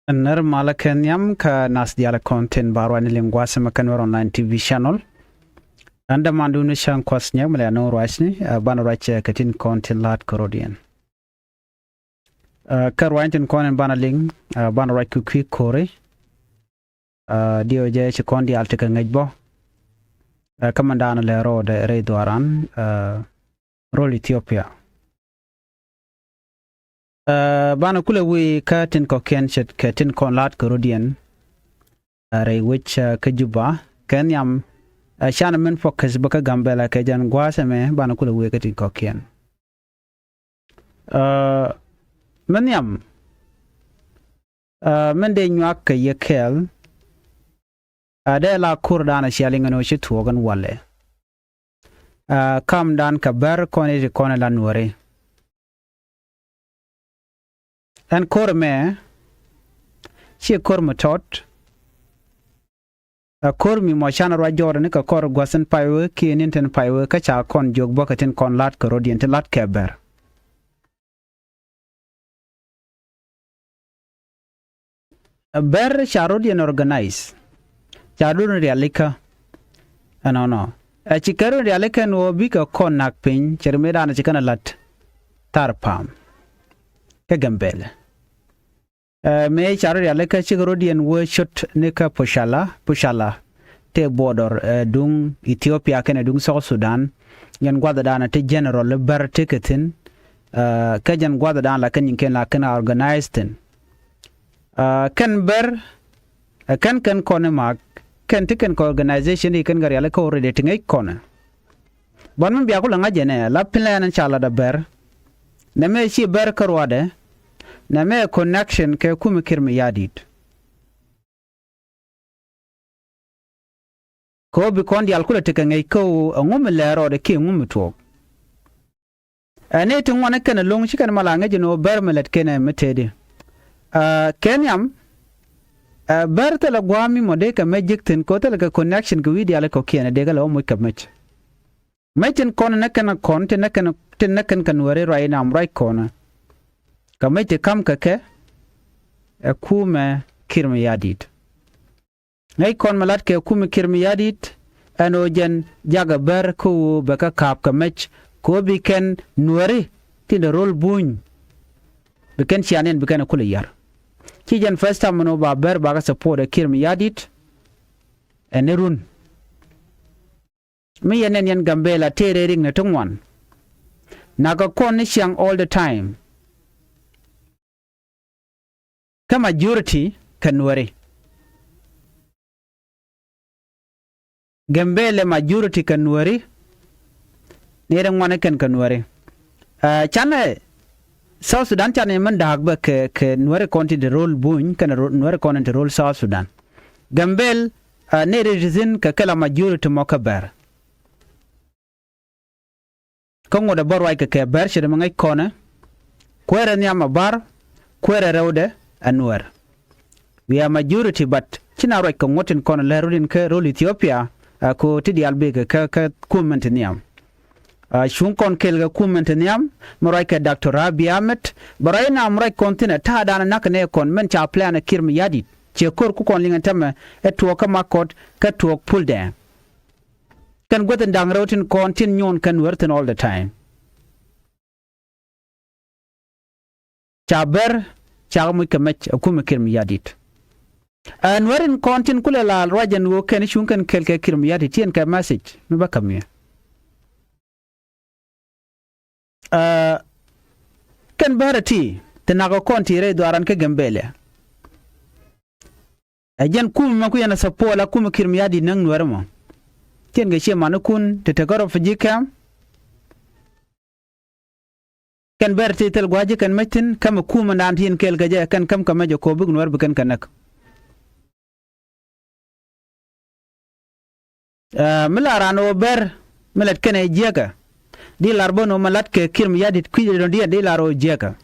Ner malakenyam ka nas diala content barwani lingwasa makanwer online TV channel. Anda mandu ni shan kwasnya mele no ruac ban ruac katin content lat korodian. Karwaintin konen bana ling ban ruac ku kore. Dio je chikondi altika ngejbo. Kamandana le rɔɔd re dwaran rol Ethiopia. Bana kule wi ka tin ko ken chet ka tin kon lat korodian re which ka juba ken yam shana men focus baka gambella ka jan gwasa me bana kule wi ka tin ko ken men yam men de nyak ka yekel de la kurdana shalinga no shi tuogan wale kam dan ka ber kone kone la Nuer en korme shi korme tot kormi mo chana ra jorne ka kor gwasen paywe ki ninten paywe ka cha kon jog bokatin kon lat korodien te lat keber ber charodien organize chadun realika no chikaru realika no bika kon nak pin chermeda na chikana lat tarpam ke gambella me charo ya leka chigorodien wo shot neka pushala te border dung Ethiopia kene dung South Sudan yan gwada dana te general ber ticketin ka jan gwada dana la kan ken la kan organized kan ber kan kone mak kan tiken ko organization kan gar ya leka already tingai kone bon men biya ko la ngajene la plan chala da ber na me shi ber karwade na me connection ke kuumɛ kiir mayardit ko bi kon dial kula teka ngai ko ngum lero de ke ngum tuɔɔk ane tin wona kana long shi kan mala ngaje no ber melet kene metede kenyam ber tele gwami mode ka mejiktin ko tele ka connection ko widi ala ko kene de gala mo kamech metin kon na kana kon te na kana tin na kan Nuer rai na amrai kona kamete kam kake kuumɛ kiir mayardit ngai kon malat ke kuumɛ kiir mayardit ano jen jaga ber ko beka kap kamech ko bi ken Nuer ti de rol buñ bi ken chianen bi ken kule yar ki jen first time no ba ber ba support kiir mayardit enerun mi yenen gambella tere ring na tungwan naga kon ni siang all the time ka majority ka Nuer gambella majority ka Nuer nere ngwane ken ka Nuer chane South Sudan chane man dagba ke Nuer konti de role buñ kan Nuer konti de role South Sudan gambel nere rizin ka kala majority mokaber ko ngoda borway ka ber shede mangai kona kwere nyama bar kwere rewde Nuer. We are majority but china right ko ngotin kono lerudin ke rol Ethiopia ko tidi albege ka kuumɛ niam shun kon kelga kuumɛ niam moray ka Dr. Abiy Ahmed baray na amray kontina ta dana nakane kon men cha plan kiir mayardit che kor ku kon linga tame tuɔɔk makot ka tuɔɔk pulde kan goten dang rotin kontin nyon kan werten all the time chaber chagmu kamech kuumɛ kiir mayardit Nuerin kontin kule la rajan wo ken shunkan kelke kiir mayardit tien ka message mi bakamye ken barati tenago konti re dwaran ke gambella ajen kuumɛ ku yana sapola kuumɛ kiir mayardit nang Nuer mo tien ga shema kun te tegoro fujika kan berti tel gwaji kan metin kam kuumɛ nan tien kel gaje kan kam kamajo ko bug Nuer bukan kanak milarano ber milat kene jeka di larbono malat ke kiir mayardit kwide dia di laro jeka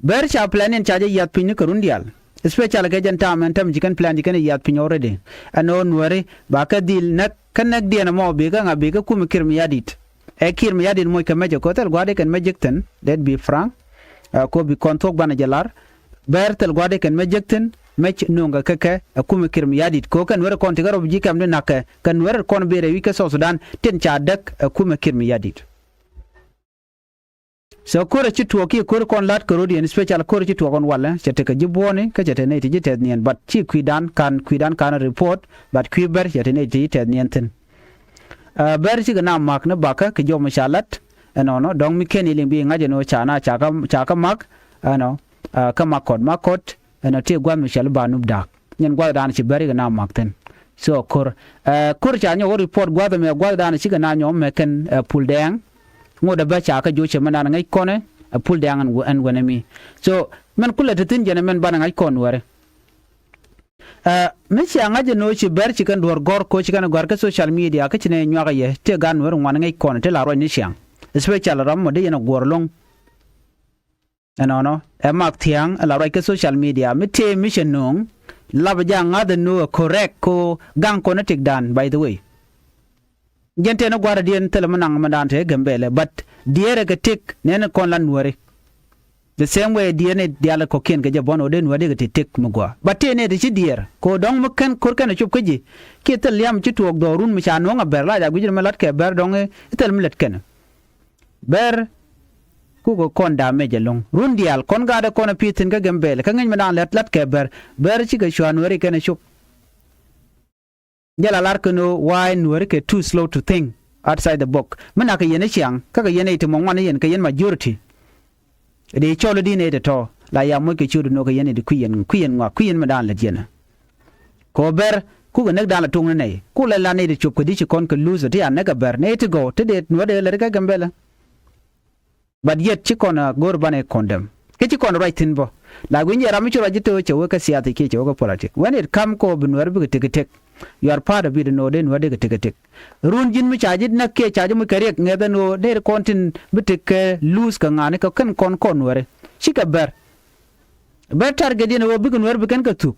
ber cha planen chaje yat pin ko rundial special ke janta men tam jikan plan jikan yat pin already ano Nuer ba ka dil nak kan nak dia na mo be ga ngabe ka kuumɛ kiir mayardit kiir mayardit moy kamajo ko tel gwade kan majekten let be frank ko bi kontok bana jalar bertel gwade ken mejekten mech nunga keke akume kiir mayardit ko kan wer kon tigaro jikam de nakke kan wer kon bere wike so Sudan ten cha dak akume kiir mayardit so kore ci tuɔɔk kore kon lat korodian special kore ci tuɔɔk on wala chete ka jibone ka chete ne ti jitet nien but ci kuidan kan report but kuiber chete ne ti jitet nien ten ber ci na mak na baka ke jo mashalat no dong mi ken iling bi ngaje no chana chaka mak no ka makot no ti gwa mishal banub dak nyen gwa dan ci beri na mak ten so kor cha nyo report gwa da me gwa dan ci na nyo me ken pul deng ngoda ba cha ka joche manana ngai kone pul deng an wenemi so men kula tin jene men bana ngai kon ware me ci ngaje no ci ber ci kan dor gor ko ci kan gor ka social media ka ci ne nyaga ye te gan wer ngwan ngai kon te la ro ni siang special ram mo de yana gorlong no mak thiang la ro ka social media me te mission nong lab jang ngade no correct ko gang ko na tik dan by the way gente na gwara dien tele manang mandante gambele but diere ga tik nene kon lan wore the same way diene diala ko ken ga jabono den wade ga tik mugwa but ne de ci dier ko dong mo ken kur ken chup kiji ke tel yam ci tuok do run mi cha no nga ber la ja gujir malat ke ber dong tel milet ken ber ku ko kon da meje long run dial kon ga da kon pitin ga gambele ka ngin manan lat ke ber ci ga shwan wore ken chup jala larkano why Nuer ke too slow to think outside the box mana ka yene chiang ka yene to mongwana yen ka yen majority de cholo di ne to la ya mo ke chudu no ka yene de kuyen madan la jena ko ber ku ga nek dan la tung ne ku la ne de chup ko di chi kon ko lose ti an ne ga ber ne to go to de no de la ga gambela but yet chi kon gor bane condemn ke chi kon right in bo la gunje rami chura jito chewe ka siati ke chewe ka politic when it come ko Nuer bi tek you are part of it no den wade ga tek run jin mi chajid na ke chaji mi karek ngeda no de kontin bitik lose ka ngane ka kan kon wore shika ber target dina wo bigun wer bikan ka tu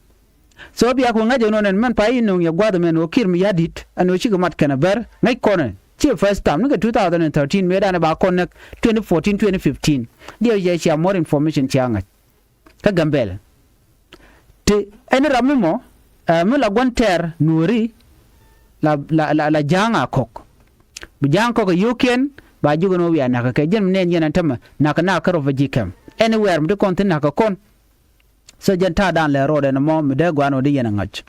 so bi ako ngaje no nen man pai no ya gwado men o kiir mayardit ano shika mat kana ber ngai kono chi first time nga 2013 meda na ba kon 2014 2015 dia je share more information changa ka gambella te ene ramumo mula gwanter Nueri la janga kok bu jang kok yuken ba jugono wi anaka ke jem nen yena tama naka na karo vajikam anywhere mde kontin naka kon so janta dan le rode no mo mde gwano de yena ngach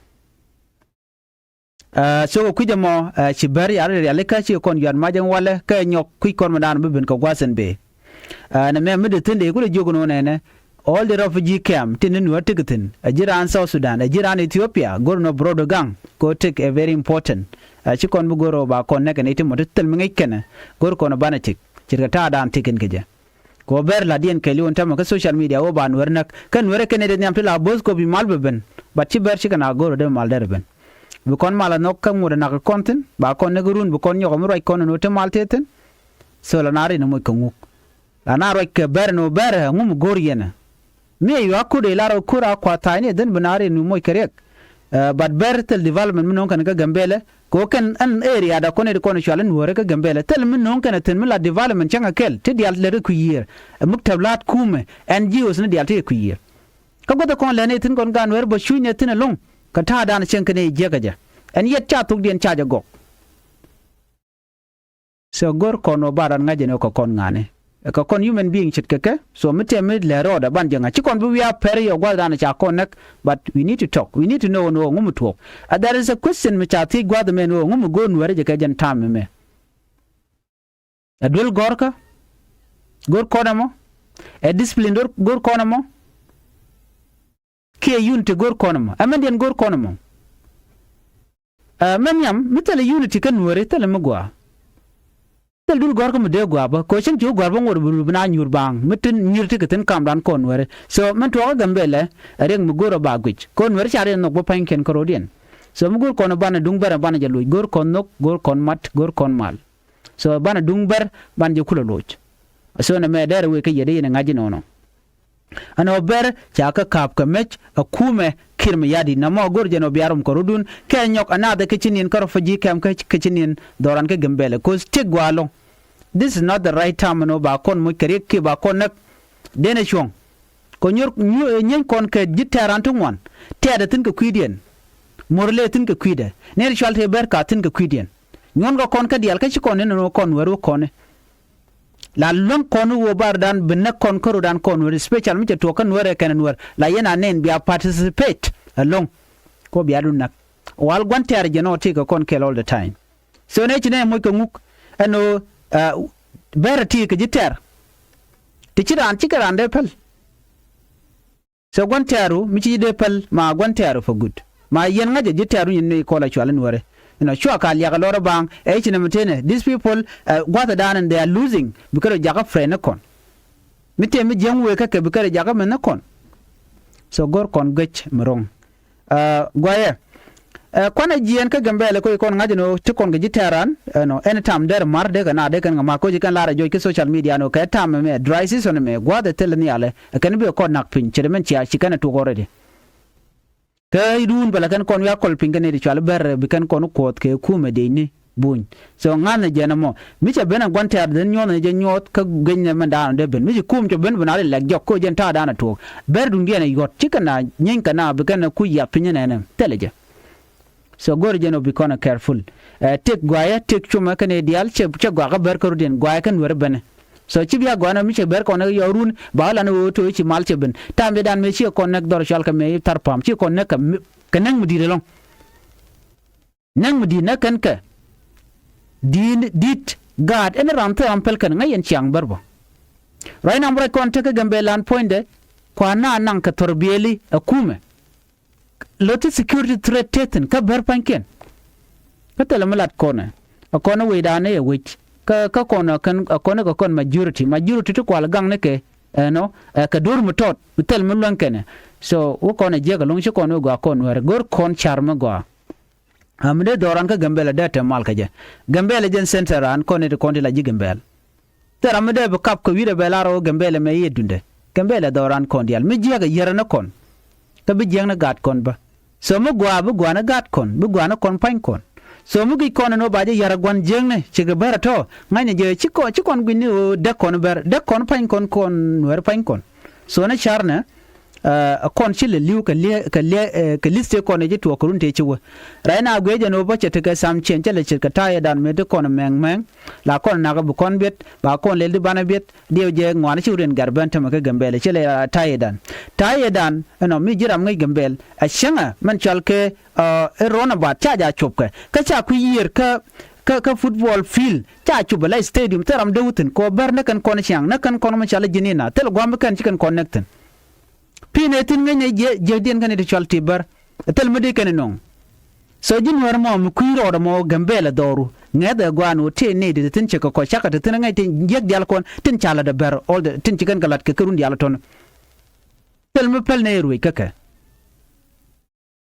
so ku jamo ci bari are ya le ka ci kon yan majang wala ka nyok ku kon madan bibin ko gwasen be na me mde tinde ku jogono nene all the refugee camp tinin Nuer tikitin ajiran South Sudan ajiran Ethiopia gorno brodo gang go take a very important chikon bu goro ba kon nek ne timo tel mi ngikene gor kono banatik cirta dan tikin keje ko ber la dien keli on tamo ka social media o ba Nuer nak kan Nuer kene de nyam tila bos ko bi malbe ben bat ci ber chikana goro de mal der ben bu kon mala nok kam ngure nak kontin ba kon ne gurun bu kon nyoko mu roy kon no te malteten so la nari no mo ko nguk la na roy ke ber no ber ngum gor yena me yu akude laro kura kwa tayne den banare nu moy kerek but bertel development min kan ga gambele ko kan an area da kone de kone chalan wore ka gambele tel min non kan ten mila development changa kel te dial le ku yir muktablat kuumɛ NGOs ne dial te ku yir ka goda kon le ne tin kon gan wer bo shunya tin long ka ta dan chen kane je gaja en yet cha tuk den cha go so gor kono baran ngaje ne ko kon ngane ka kon human being chit keke so mete mid le roda ban janga chi kon bu ya peri yo gwada na cha connect but we need to talk we need to know no ngum talk there is a question me cha ti gwada me no ngum go Nuer je ka jan tam me adul gorka gor konamo e discipline gor konamo ke unity gor konamo amenden gor konamo menyam mitale unity kan Nuer tele mugwa dul gor ko de gwa ba ko chen ju gwa ba ngor bu na nyur bang mitin nyir ti keten kam dan kon were so man to gambele reng mu goro ba gwich kon wer chare no bo pan ken korodien so mu gor kon bana dung ber bana jalu gor kon nok gor kon mat gor kon mal so bana dung ber ban je kula loch so na me dere we ke yede ne ngaji nono ano ber cha ka kap ka mech a kuumɛ kiir mayardit na mo gor jeno biarum korodun ke nyok anada ke chinin karo faji kam ke chinin doran ke gambele ko stig gwalo. This is not the right time no ba kon mo kere ke ba kon nak dene chong ko nyen kon ke jitaran tungwan te da tin ka kwidien morle tin ka kwide ne ritual te ber ka tin ka kwidien nyon go kon ka dial ka ci kon ne no kon weru kon la lon kon wo bar dan binne kon ko dan kon wer special mi to kan wer kan wer la yena nen biya participate along ko biya dun nak wal gwanter je no te ka kon kel all the time so ne ci ne mo ko nguk ano ber ti ka jitar ti ci ran ci ka ran de pel so gwantaru mi ci de pel ma gwantaru for good ma yen ngaje jitaru yin ne ko la chwalan wore sure ka liya lora bang e chine mutene these people gwata down and they are losing because jaga friend kon mite mi jengwe ka ke because jaga men kon so gor kon gech mrong gwaye kwana jien ka gambele ko kon ngaje no ti kon gitaran no anytime der mar de kana de kan ma ko jikan lara joy ke social media no ka tam me dry season me gwada tel ni ale kan bi ko nak pin chirmen chia chikana to gorede kay dun bala kan kon ya kol pingane di chal ber bi kan kon ko ke kuumɛ de ni bun so ngana jena mo mi cha bena gwante ar den nyon je nyot ka genya manda de ben mi kum cho ben bana le jok ko jen ta dana to ber dun gena yot chikana nyen kana bi kan ku ya pinyana na teleje so gor jeno bi kona careful tek gwaya tek chuma kan dial che gwa ga ber ko den gwaya kan wer bene so ci biya gwana mi che ber ko na yorun ba la no to ci mal che ben tambe dan me ci ko nek dor shal ka me tar pam ci ko nek ka nang mu dire long nang mu di na kan ka din dit god en ram to ampel kan ngayen chiang barbo right now kon te ka gambelan point de kwa na nan ka torbeli akume lot security threat teten ka ber panken ka tele malat kona akona we dane e wich ka kona kan akona ka kon majority to kwal gang ne ke no ka dur mutot tel mulwan kene so wo kona je ga long shi kona go kon wer gor kon charma go amde doran ka gambela data mal ka je gambela jen center an kone de konti la ji gambel ter amde be kap ko wire belaro gambela me yedunde gambela doran kondial mi je ga yera na kon ka bi jeng na gat kon ba so mo gwa bu gwa na gat kon bu gwa na kon pan kon so mu gi kon no baje yara gwan jeng ne ci ga barato ngane je ci kon gwini o de kon ber de kon pan kon wer pan kon so na charna kon ci le liu ka liste kon je to kurun te ci wo raina gweje no bace te ka sam chen chele ci ka taye dan me de kon meng la kon na ga bu kon bet ba kon le di bana bet de je ngwana ci ren garban ta maka gambele chele taye dan no mi jiram ngai gambel a shanga man chalke rona ba cha ja chopka ka cha ku yir ka football field cha chuba la stadium taram dawutin ko bar na kan kon chiang na kan kon ma chala jinina tel gwam kan ci kan connectin pine tin ngene je den kan de chalti bar tel mede kan non so jin war mo ku ro mo gambela doru ngeda gwanu te ne de tin cheka ko chaka tin ngai tin yek dial kon tin chala da bar all the tin chikan galat ke kurun dial ton tel me pel ne ruwi kaka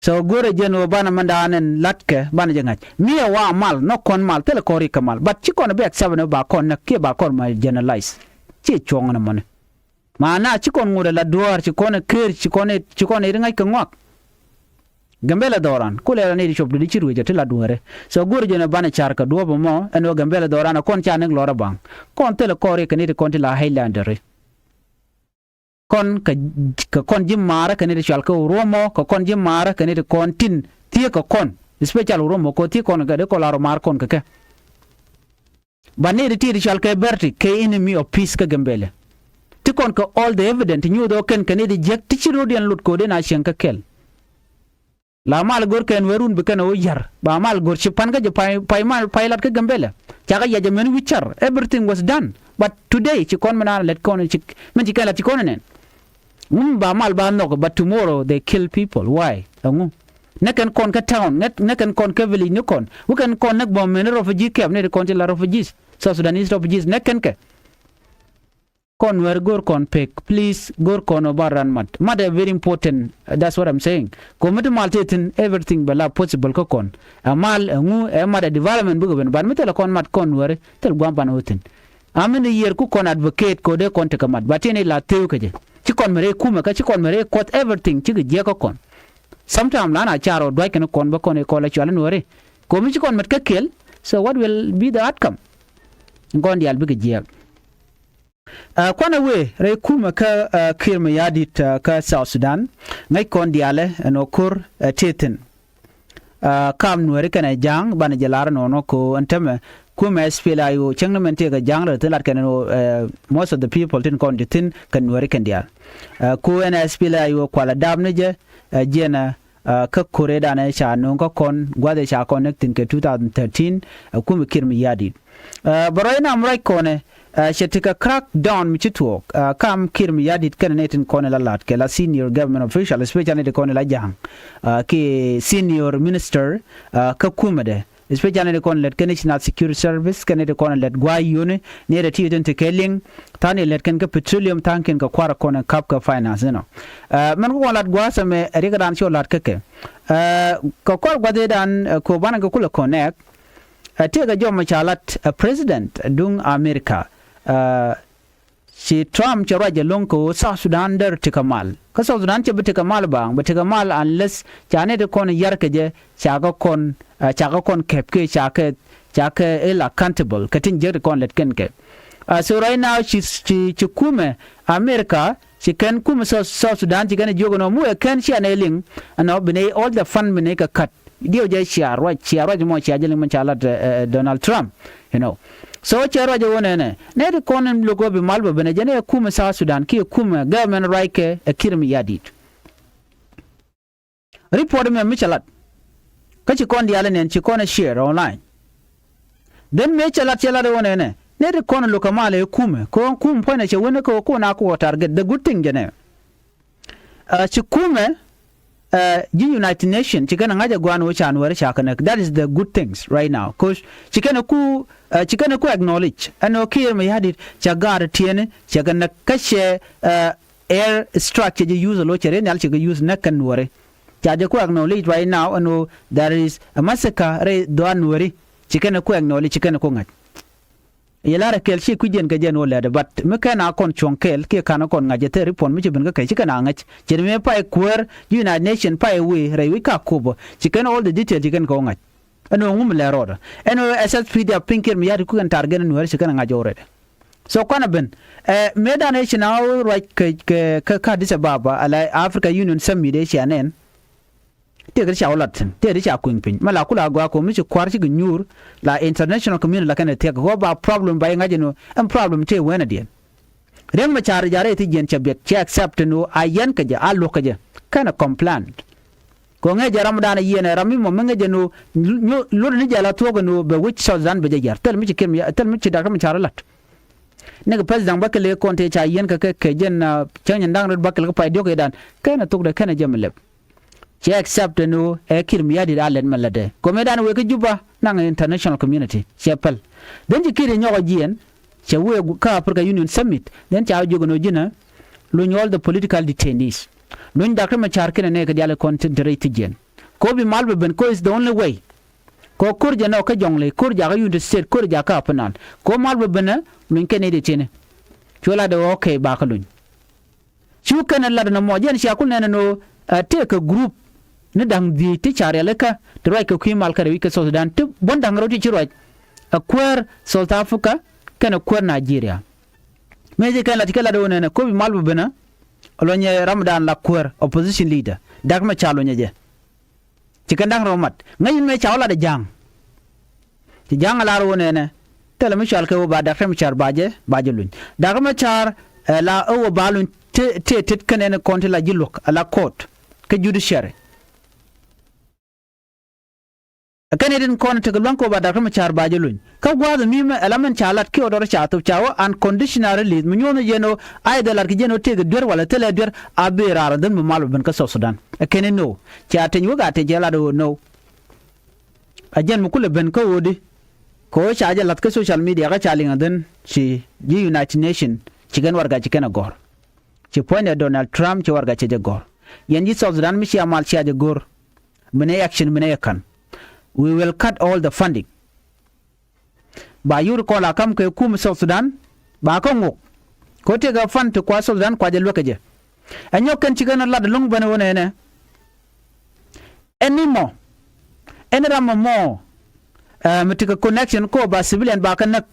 so gore jeno bana mandanen latke bana jangaj miya wa mal no kon mal tel ko ri kamal but ci kon be accept ba kon na ke ba kon ma generalize ci chong na mon mana ci kon ngure la duar ci kon köör ci kon ri ngai ka ngwak gambela doran kule ne di chop di ci ruwe te la duare so gore jeno bana char ka duobo mo eno gambela doran kon cha ne lora bang kon tel ko ri ka ne kon la highlander kon ka kon jim mara kan de chal ko romo ka kon jim mara kan de kon tin tie ka kon special romo ko tie kon ga de ko la mar kon ka bane de tie chal ka berti ke enemy of peace ka gambele ti kon ka all the evidence nyu do kan de jek ti chiro den lut ko de na shen ka kel la mal gor ken werun be kan o yar ba mal gor chipan ga je pai mal pilot ka gambele chaga ya jamen wichar everything was done but today chi kon mana let kon chi men chi kala chi kon nen ba mal ba no but tomorrow they kill people why nekan kon ka town nekan kon ka village ne kon wukan kon nak bom men refugee camp ne kon la refugees so Sudanese refugees nekan ka kon wer gor kon pek please gor kon obaran mat very important that's what I'm saying ko mal tetin everything bala possible ko kon amal mad development bugo ben ban metela kon mat kon wer tel gwam ban otin amen yer ku kon advocate ko de kon te kamat batene la teu ke ci kon mere kuumɛ ka ci kon mere kot everything ci ge ko kon sometime lana charo dwai kan kon ba kon ko la chala nore ko mi ci kon met ka kel so what will be the outcome ngon dial bi ge kwana we re kuumɛ ka kiir mayardit ka South Sudan ngai kon diale no kur teten kam Nuer kana jang bana jalar no ko antame kuumɛ spela yo changmente ga jang re telat kana no most of the people tin kon ditin kan Nuer kan dial ko ena spela yo kwala damne je jena ka kore da na sha no ko kon gwade sha connecting ke 2013 kuumɛ kiir mayardit baroina amrai kone shetika crack down mi tuɔɔk kam kiir mayardit kan netin kone la lat ke la senior government official especially de kone la jang ke senior minister ka kuumɛ de especially de kone let national security service kan de kone let gwa yone ne de tiden te keling tani let kan ka petroleum tanken ka kwara kone kap ka finance no man ko lat gwa same riga dan sho lat ke ka kwar gwa de dan ko bana ka kula connect tega joma chalat president dung America si Trump chara jalong ko South Sudan der tikamal ka South Sudan che bitikamal bang bitikamal unless chane de kon yar ke je chaga kon kepke chake el accountable katin je kon let ken ke so right now she kuumɛ America she can kuumɛ South Sudan ti kan jogo no mu kan she aneling no bene all the fund bene ka cut dio je chiaro mo chiajeling man chala Donald Trump you know so chiaro je wona ne de konen logo be malba bene jene kuumɛ South Sudan ki kuumɛ government right ke kiir mayardit report me michalat ka ci kon diale nen ci kon share online den me chala de wona ne de konen loka male kuumɛ ko kuum point che wona ko na ko target the good thing jene ci kuumɛ United Nations chikana ngaja gwanu wacha Nuer shakana that is the good things right now cause chikana ku acknowledge ano kiir mayardit chagar tiene chakana kashe air structure je use lo chere nyal chike use na kan Nuer chaje ku acknowledge right now ano there is a massacre re do Nuer chikana ku acknowledge chikana ku ngaj yelara kel shi ku jen ka jen wala da but me kana kon chonkel ke kana kon ngaje te ripon mi ben ka kai kana ngach jerme pa köör United Nation pa we re we ka kubo chicken all the detail chicken ko ngach ano ngum le roda ano SSP da pinker mi yari ku kan target Nuer chicken ngaje ore so kana ben meda nation now right ka disa baba ala Africa Union summit de shanen te ga shawlatin te da kun pin mala kula gwa ko mi kwar ci nyur la international community la kana te go ba problem ba ngaje no am problem te wena dia ren ma char jare ti gen chabet che accept no ayen ka ja allo ka ja kana complaint ko ngaje ramadan yene rami mo ngaje no lo ni jala to go no be which southern be jar tel mi ci kem tel mi ci da kam char lat ne ga president bakale konte cha yen ka ke jen chanyen ndang ro bakale ko pay doke dan kana to da kana jamleb che accept no kiir mayardit alen malade ko medan we ke juba nang international community chepel den ji kire nyogo jien che we ka Africa Union summit den cha jogo no jina lu nyol the political detainees lu ndakre ma char kene ne ke diale concentrate jien ko bi malbe ben ko is the only way ko kurja no ka jongle kurja ga yunde state kurja ka panal ko malbe ben min kene de tene chola de okay ba ka luñ chu kana la na mo jen sha kun ne no take a group ne dang di ti chare ka troy ko mal ka wi ka South Sudan tu bon dang roti chiroj a köör South Africa kana köör Nigeria meje kan la tikala do ne ko bi mal bu bena lo nye Ramadan la köör opposition leader dak ma chalo nyeje tikandang romat ngayin me chawla de jang ti jang la ro ne tele mi chal ko ba dak ma char baje luñ dak ma char la o balun te kanene konti la jilok ala court ke judiciary kanedin kon te glan ko ba da kam char baje luñ ka gwaado mi me element chalat ki odor chato chawo unconditional release mu nyono jeno ay dalar ki jeno te der wala tele der abira dan mu malu ben ka South Sudan kene no chaate nyu ga te jela do no ajen mu kule ben ko wodi ko chaaje lat ka social media ga chalinga den ci United Nation ci gan warga ci kana gor ci point Donald Trump ci warga ci je gor yen ji South Sudan mi ci amal ci aje gor mene action mene kan we will cut all the funding ba yur ko la kam ke kum South Sudan ba ko ngok ko te ga fan to kwa South Sudan kwa je lokaje anyo kan ci gana la de long bane wona ne anymore enram mo mitika connection ko ba civilian ba kan nak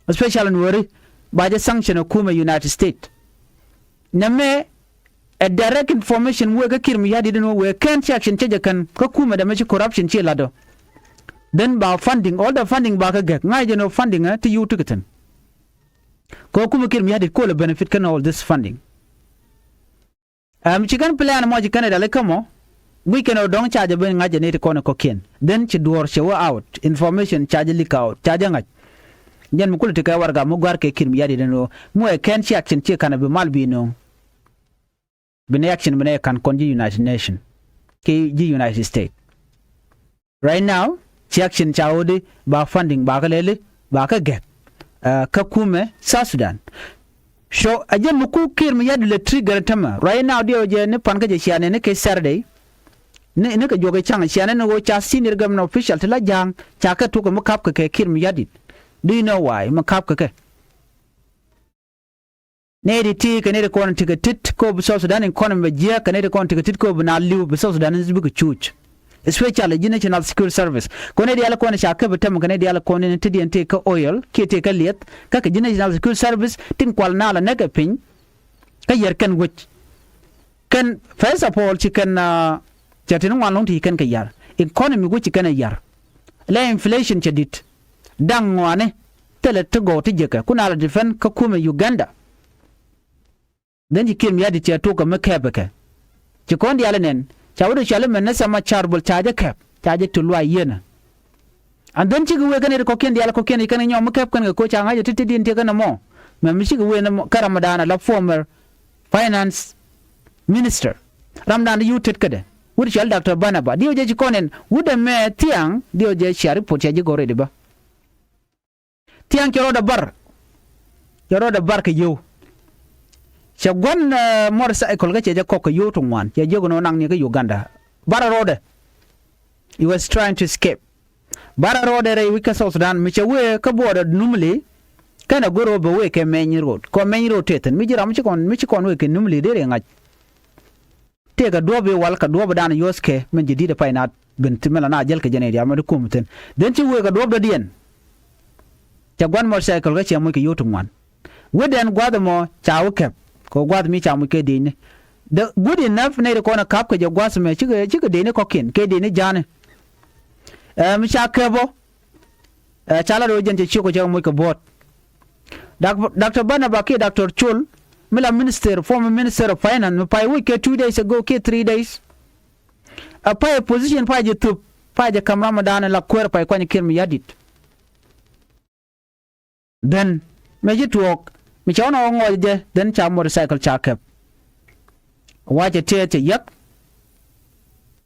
especially Nuer ba je sanction kuumɛ United States name a direct information we ga kiir mayardit no we can action che kan ka kuumɛ da me corruption che lado then ba funding all the funding ba ka gek ngai je no funding to you tiketen ko kuumɛ kiir mayardit ko le benefit kan all this funding chikan plan mo chikan da le kamo we can don't charge ben ngaje ne ko ko ken then chi duor show out information charge leak out charge ngaj nyen mu kulite ka warga mu gar ke kiir mayardit no mu e ken chi action che kana be mal bi no bene action bene kan konji United Nation ke ji United States right now chi action chaode ba funding ba ka lele ba ka get ka kuumɛ South Sudan so ajen mu ku kiir mayardit le trigger tama right now dio je ne pan ka je siane ne ke Saturday ne ka joge chang siane no go cha senior government official tla jang cha ka to ko mu kap ka ke kiir mayardit do you know why mu kap ka ke ne di ti ka ne de kon tit ko South Sudan economy je ka ne de kon tit ko na liu South Sudan is big chuch especially the National Security Service ko ne di ala kon sha ka betam ka ne di ala kon ne ti di ka oil ke te ka liet ka ka National Security Service tin kwal na la ne ka pin ka yer kan wich kan first of all chicken chatin wan long ti kan ka yar economy go chicken yar la inflation chedit dang wane tele to go ti jeka kuna la defend ka kuumɛ Uganda then ji kiir mayardit ya to ka makabaka ci kon di ala nen chawdo chale men na sama charbul chaje kap chaje to lwa yena and then ci we kan ko ken di ala ko ken kan nyom kap kan ko cha ngaje titi din te kan mo me mi ci we na karamadana la former finance minister ramdan yutet kade wudi chal Dr. Banaba dio je ci konen wude me tiang dio je shari pot ya je gore de ba tiang kero da bar ke yo Shagwan motorcycle ga cheje kokko yoto ngwan cheje gono nang ni ga Uganda bara road he was trying to escape bara road re wika South Sudan mi chewe ka boda numli kana goro be we ke main road ko main road teten mi jira mi kon we ke numli de re ngaj te ga dobe wal ka dobe dan yoske men jidi de painat bint mela na jel ke jene dia ma de kumten den ci we ga dobe dien Shagwan motorcycle ga che mo ke yoto ngwan we den gwadamo chawo kep ko gwad mi chamu ke dine the good enough ne ko na kap ke je gwas me chige dine ko kin ke dine jane mi cha kebo chala ro jen che ko je mo ko bot Dr. Banaba ke Dr. Chul mila minister former minister of finance me pai week 2 days ago ke 3 days a pai position pai je tup pai je kam Ramadan la köör pai ko ni kiir mayardit then me je tuɔɔk mi chawna ngo je den cha motorcycle cha kep waje te yak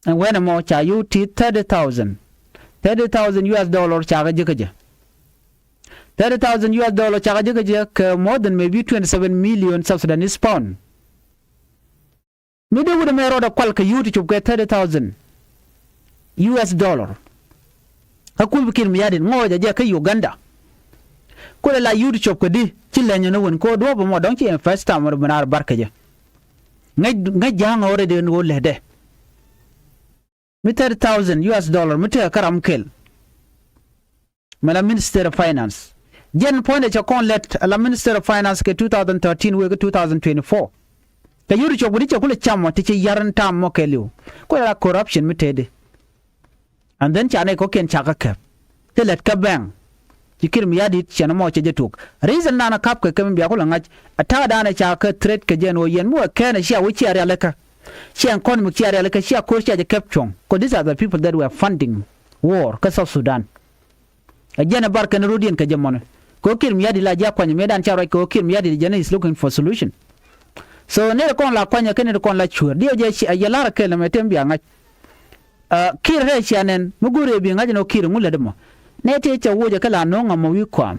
and when mo cha you $30,000 US dollar cha ga je $30,000 US dollar cha ga je more than maybe 27 million South Sudanese pound mi de wude me roda kwal ka YouTube ke $30,000 US dollar hakul kiir mayardit ngo je ka Uganda ko la yudi chop ko di ci lenyo no won ko do bo mo don ci first time mo banar barkaje ngay jang ore de no lede mi $30,000 US dollar mi te karam kel mala minister of finance jen point e kon let la minister of finance ke 2013 we 2024 ka yudi chop di ko le chamo ti ci yaran tam mo keliu ko la corruption mi tede and then chane ko ken chaka ke te let ka bang kiir mayardit chana mo cheje tuk reason nana kap ke kem biya ko ngaj ata dana cha ka threat ke jen o yen mo kana sha wuci ari alaka sha economic chi ari alaka sha ko sha je caption ko these are the people that were funding war ka South Sudan ajana barka na rodien ka jamono ko kiir mayardit la ja kwanya medan cha ko kiir mayardit jana is looking for solution so ne ko la kwanya ken ko la chur dio je shi ayala ke na metem biya ngaj kiir he chanen mugure bi ngaj no kiir ngule demo ne te cha woje kala nonga mo wi kwam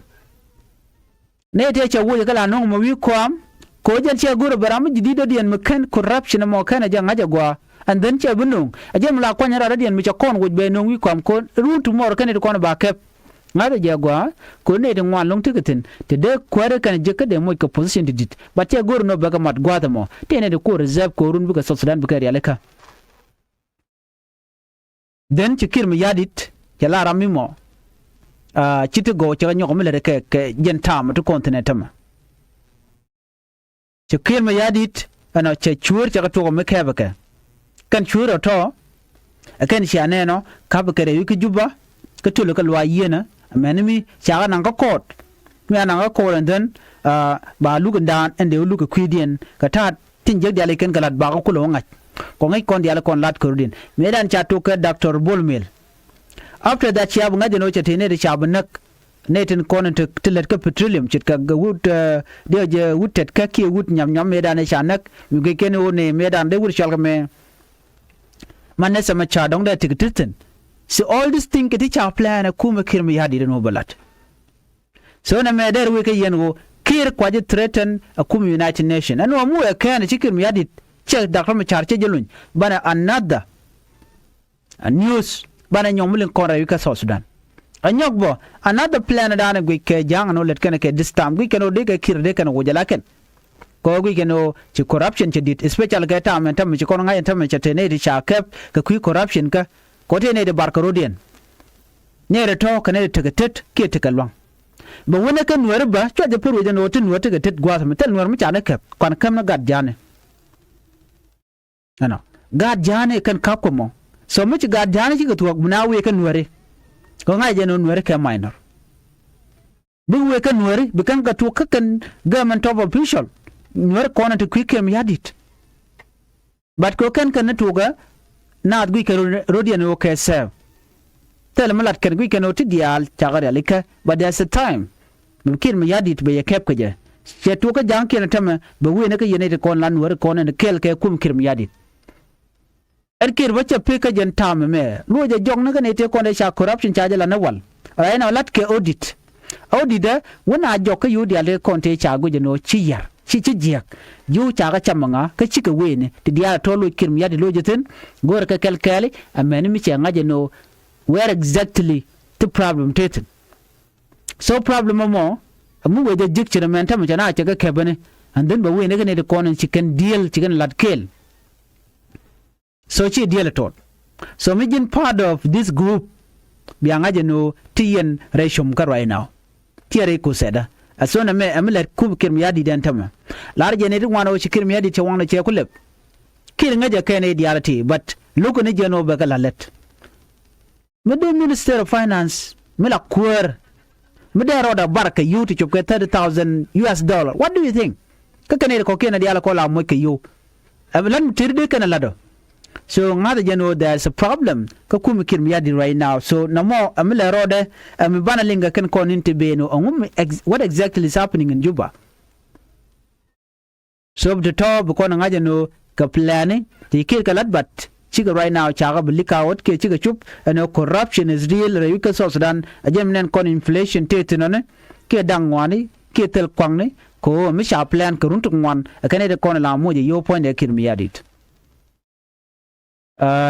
ne te cha woje kala nonga mo wi kwam ko jen che guru baram jidido dien meken corruption mo kana janga jagwa and then che bunung ajem la kwanya ra dien mi cha kon woj be no wi kwam ko rutu mor kan de kon ba kep ngare jagwa ko ne de ngwan long tiketin te de kware kan je ka de mo ko position didit ba che guru no ba ga mat gwa mo te ne de ko reserve ko run bu ka South Sudan bu ka yaleka then che kiir mayardit kala ramimo chiti go cha nyoko mele ke jen tam to continent ma che kiir mayardit ana che köör cha to me kebeke kan köör to akan shane no kabeke re yuki juba ka to ka lwa yena amenimi cha nan ka kot me nan ka ko den ba lu gan ende lu ka kwidien ka ta tin jeg diale ken galat ba ko lo ngaj ko ngai kon diale kon lat kurdin me dan cha to ka Dr. Bolmel after that cha bunga de no cha tene de cha bunak netin konen te tilet ka petroleum chit ka wut de je wutet ka ki wut nyam medan cha nak mi ge ken o ne medan de wut shal me manne sama cha dong de tikiten so all this thing ke cha plan a kuma kiir mayardit no balat so na me der we ke yen go kiir kwaje threaten a kuma United Nation anu mu e kan kiir mayardit che Dr. Machar che jelun bana another a news bana nyomulin kon ra ka South Sudan anyok bo another plan dana gwe ke jang no let ke this time gwe ke no de ke kiir de ke no jala ken ko gwe ke no ci corruption ci dit especially ke ta men tam ci ko ngai tam ci tene di cha kep ke ku corruption ka ko tene de barkarodien ne re to ke ne tegetet ke tekalwang ba wona ke Nuer ba cho de peru de no tin Nuer tegetet gwa sam tel Nuer mu cha ne kep kan kam na gad jane ano gad jane kan kap ko mo so mu ci gad jane ci ko na we ke Nuer ko ngai je no Nuer ke minor bi we ke Nuer bi kan ka to kan government of official Nuer ko na to kiir mayardit but ko kan to ga na gwi ke rodian o ke serve tel malat kan gwi ke no tidial tagare alika but there's a time kiir mayardit be kep ke je che to ka jang ke na tama be we ne ke yene ko lan Nuer ko na kel ke kiir mayardit kiir bacha pe ka jen tam me lo je jong na ne te ko ne sha corruption charge la na wal ra na lat ke audit wona jok yu dia le kon te cha go je no chiyar chi jiak yu cha ga chamanga ka chi ka we ne ti dia to lo kiir mayardit lo je ten gor ka kel kele amen mi che ngaje no where exactly the problem teten so problem mo mu we je jik chi men tam cha na cha ga kebane and then ba we ne ne de kon chicken deal chicken lat kel so she deal at all. So me part of this group biangaje no tien reshum ka right now. Tiare ko seda. Asona me amlet kub kiir mayardit den tama. Lar je ne wana o kiir mayardit che wana che kulep. Kiir ngaje kene diality but look ne je no ba kala let. Me the Minister of Finance me la köör. Me the roda barka you to chop $30,000. What do you think? Ka kene ko kene diala ko la mo ke you. Abelan tirde kana lado. So ngada jeno there's a problem ka kuma kiir mayardit right now so namo amile rode am bana linga kan kon inte beno what exactly is happening in Juba so the top ko ngada no ka planning ti kiir kalat but chiga right now chaga bilika wat ke chiga chup and corruption is real re ka South Sudan ajemnen kon inflation tetinone ke dangwani ke tel kwangni ko mi sha plan ka runtuk ngwan akane de kon la moje yo point de kiir mayardit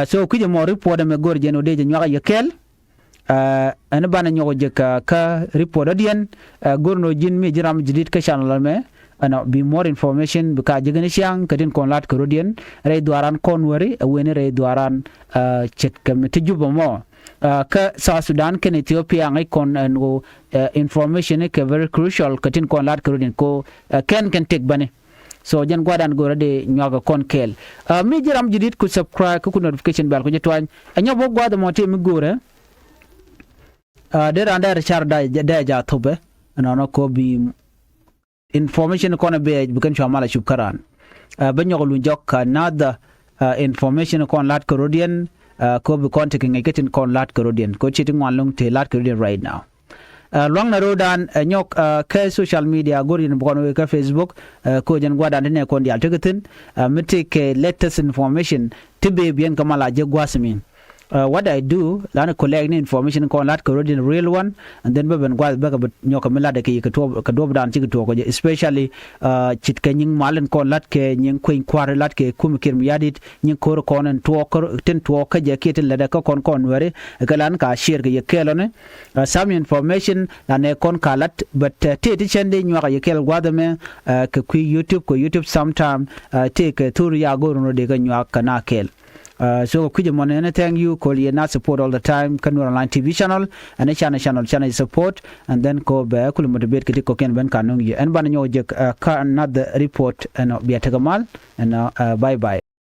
so kuje mo report me gor jeno de nyaga yekel ana bana nyogo je ka report odien gorno jin mi jiram jidit ka channel me ana be more information buka jigani siang kadin kon lat korodien re duaran kon wori woni re duaran chet kam te juba mo ka South Sudan ken Ethiopia ngai kon no information ke very crucial kadin kon lat korodien ko ken take bane so jan gwadan go de nyaga kon kel mi jiram jidit ku subscribe ku notification bell ko jetwan anyo bo gwada mo te mi gore de randa Richard da ja tobe no ko bi information kon be bukan chamala shukran banyo lu jok nada information kon lat korodien ko bi contact ngai ketin kon lat korodien ko chiti ngwalung te lat korodien right now long na rodan nyok ke social media gorin bono ka Facebook ko jen gwada ne ko ndial tegetin mite ke latest information tibe bien kamala je gwasmin what I do lana collect information ko lat ko rodin real one and then ben gwad ba nyok mila de ke ka dob dan ci to ko especially chit ke nying malen ko lat ke nying ko kware lat ke kum kiir mayardit nying ko ko nen to ko ten to ka je ke ten la ko kon were ka lan ka share ke kelone some information lana kon kalat but te chende nywa ka kel gwada me ke ku YouTube ko YouTube sometime take tour ya go no de ka nywa kana kel So kuja monene thank you call ye not support all the time Nuer online TV channel and channel support and then ko be kul motivate kiti ko ken ben kanung ye en ban nyo je another report and be tagamal and bye bye